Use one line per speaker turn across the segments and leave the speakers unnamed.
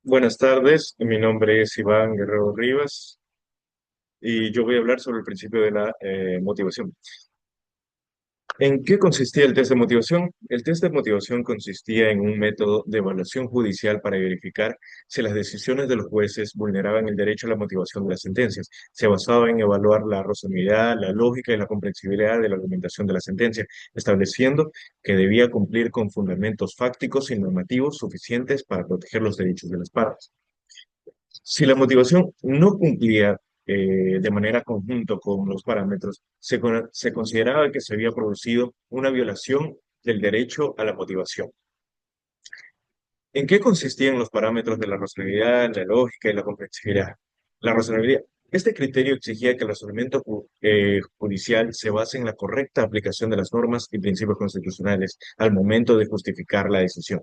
Buenas tardes, mi nombre es Iván Guerrero Rivas y yo voy a hablar sobre el principio de la motivación. ¿En qué consistía el test de motivación? El test de motivación consistía en un método de evaluación judicial para verificar si las decisiones de los jueces vulneraban el derecho a la motivación de las sentencias. Se basaba en evaluar la razonabilidad, la lógica y la comprensibilidad de la argumentación de la sentencia, estableciendo que debía cumplir con fundamentos fácticos y normativos suficientes para proteger los derechos de las partes. Si la motivación no cumplía de manera conjunta con los parámetros, se consideraba que se había producido una violación del derecho a la motivación. ¿En qué consistían los parámetros de la razonabilidad, la lógica y la comprensibilidad? La razonabilidad. Este criterio exigía que el razonamiento judicial se base en la correcta aplicación de las normas y principios constitucionales al momento de justificar la decisión.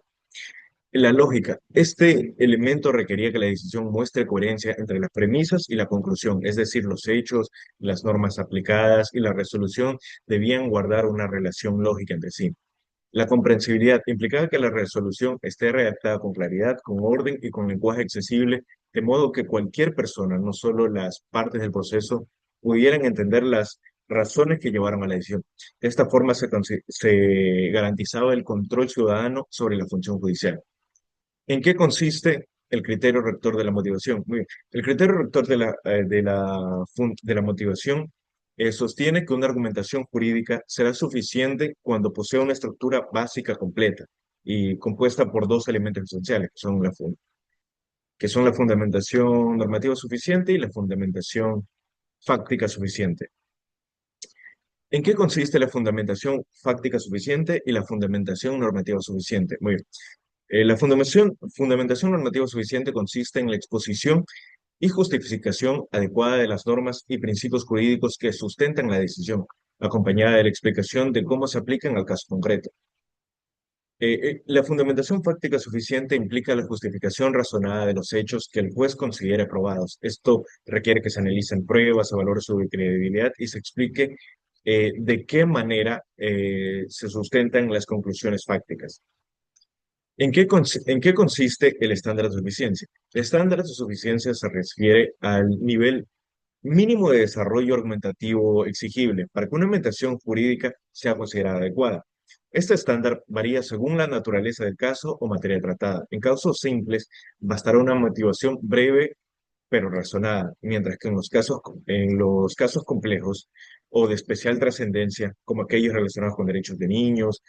La lógica. Este elemento requería que la decisión muestre coherencia entre las premisas y la conclusión, es decir, los hechos, las normas aplicadas y la resolución debían guardar una relación lógica entre sí. La comprensibilidad implicaba que la resolución esté redactada con claridad, con orden y con lenguaje accesible, de modo que cualquier persona, no solo las partes del proceso, pudieran entender las razones que llevaron a la decisión. De esta forma se garantizaba el control ciudadano sobre la función judicial. ¿En qué consiste el criterio rector de la motivación? Muy bien. El criterio rector de la motivación sostiene que una argumentación jurídica será suficiente cuando posea una estructura básica completa y compuesta por dos elementos esenciales, que son la fundamentación normativa suficiente y la fundamentación fáctica suficiente. ¿En qué consiste la fundamentación fáctica suficiente y la fundamentación normativa suficiente? Muy bien. La fundamentación normativa suficiente consiste en la exposición y justificación adecuada de las normas y principios jurídicos que sustentan la decisión, acompañada de la explicación de cómo se aplican al caso concreto. La fundamentación fáctica suficiente implica la justificación razonada de los hechos que el juez considere probados. Esto requiere que se analicen pruebas, se valore su credibilidad y se explique de qué manera se sustentan las conclusiones fácticas. ¿En qué consiste el estándar de suficiencia? El estándar de suficiencia se refiere al nivel mínimo de desarrollo argumentativo exigible para que una argumentación jurídica sea considerada adecuada. Este estándar varía según la naturaleza del caso o materia tratada. En casos simples, bastará una motivación breve pero razonada, mientras que en los casos complejos o de especial trascendencia, como aquellos relacionados con derechos de niños,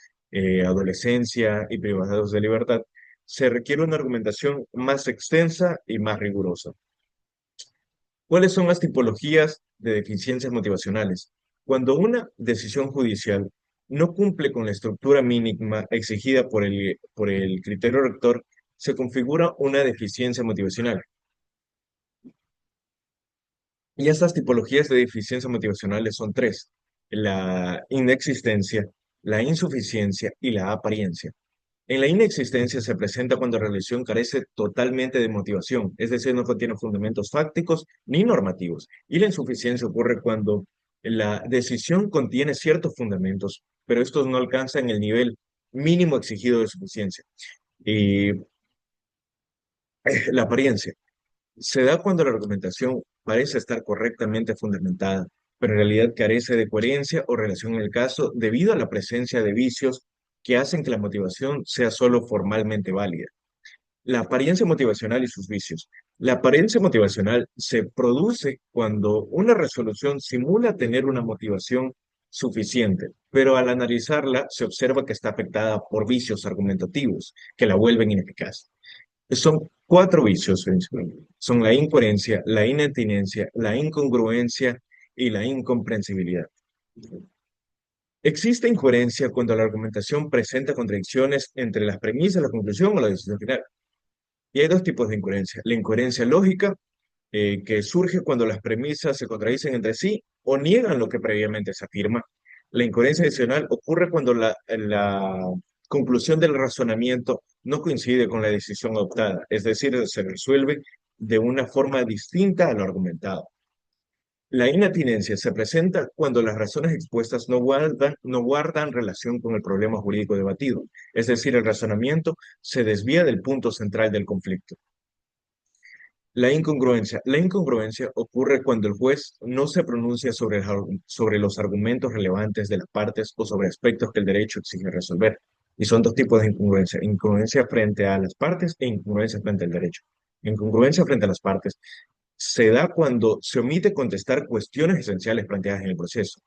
adolescencia y privados de libertad, se requiere una argumentación más extensa y más rigurosa. ¿Cuáles son las tipologías de deficiencias motivacionales? Cuando una decisión judicial no cumple con la estructura mínima exigida por el criterio rector, se configura una deficiencia motivacional. Y estas tipologías de deficiencia motivacionales son tres: la inexistencia, la insuficiencia y la apariencia. En la inexistencia se presenta cuando la relación carece totalmente de motivación, es decir, no contiene fundamentos fácticos ni normativos. Y la insuficiencia ocurre cuando la decisión contiene ciertos fundamentos, pero estos no alcanzan el nivel mínimo exigido de suficiencia. Y la apariencia se da cuando la argumentación parece estar correctamente fundamentada, pero en realidad carece de coherencia o relación en el caso debido a la presencia de vicios que hacen que la motivación sea solo formalmente válida. La apariencia motivacional y sus vicios. La apariencia motivacional se produce cuando una resolución simula tener una motivación suficiente, pero al analizarla se observa que está afectada por vicios argumentativos que la vuelven ineficaz. Son cuatro vicios principalmente. Son la incoherencia, la inatinencia, la incongruencia y la incomprensibilidad. Existe incoherencia cuando la argumentación presenta contradicciones entre las premisas, la conclusión o la decisión final. Y hay dos tipos de incoherencia. La incoherencia lógica, que surge cuando las premisas se contradicen entre sí o niegan lo que previamente se afirma. La incoherencia adicional ocurre cuando la conclusión del razonamiento no coincide con la decisión adoptada, es decir, se resuelve de una forma distinta a lo argumentado. La inatinencia se presenta cuando las razones expuestas no guardan relación con el problema jurídico debatido, es decir, el razonamiento se desvía del punto central del conflicto. La incongruencia. La incongruencia ocurre cuando el juez no se pronuncia sobre los argumentos relevantes de las partes o sobre aspectos que el derecho exige resolver. Y son dos tipos de incongruencia. Incongruencia frente a las partes e incongruencia frente al derecho. Incongruencia frente a las partes se da cuando se omite contestar cuestiones esenciales planteadas en el proceso,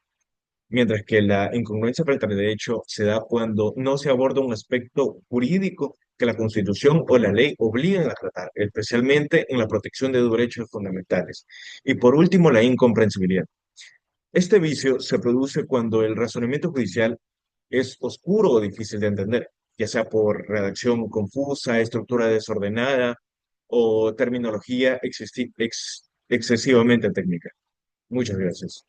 mientras que la incongruencia frente al derecho se da cuando no se aborda un aspecto jurídico que la Constitución o la ley obligan a tratar, especialmente en la protección de derechos fundamentales. Y por último, la incomprensibilidad. Este vicio se produce cuando el razonamiento judicial es oscuro o difícil de entender, ya sea por redacción confusa, estructura desordenada o terminología excesivamente técnica. Muchas gracias.